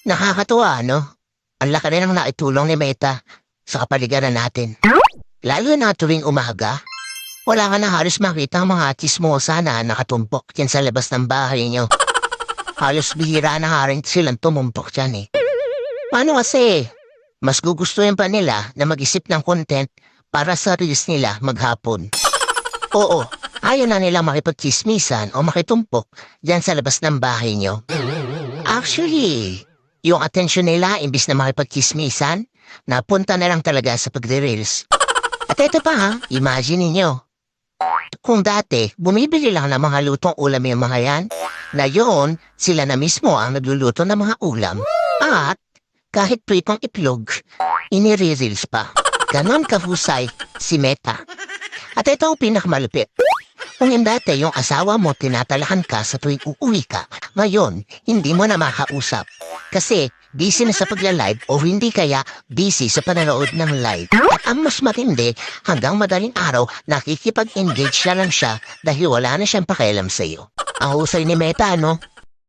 Nakakatuwa, no? Ang laki rin ang naitulong ni Meta sa kapaligiran natin. Lalo na tuwing umaga, wala ka na halos makita ang mga chismosa na nakatumpok dyan sa labas ng bahay niyo. Halos bihira na nga rin silang tumumpok dyan eh. Paano kasi? Mas gugustuhin pa nila na mag-isip ng content para sa reels nila maghapon. Oo, ayaw na nila makipagchismisan o makitumpok dyan sa labas ng bahay niyo. Actually, yung atensyon nila imbis na makipagchismisan, napunta na lang talaga sa pagre-reels. At ito pa ha, imagine ninyo. Kung dati, bumibili lang ng mga lutong ulam yung mga yan, na yun, sila na mismo ang nagluluto ng mga ulam. At kahit pritong itlog, inire-reels pa. Ganon kahusay si Meta. At ito ang pinakamalupit. Kung dati yung asawa mo tinatalahan ka sa tuwing uuwi ka, ngayon, hindi mo na makausap. Kasi busy na sa pagla-live o hindi kaya busy sa panonood ng live. At ang mas matindi, hanggang madaling araw, nakikipag-engage na lang siya dahil wala na siyang pakialam sa iyo. Ang husay ni Meta, no?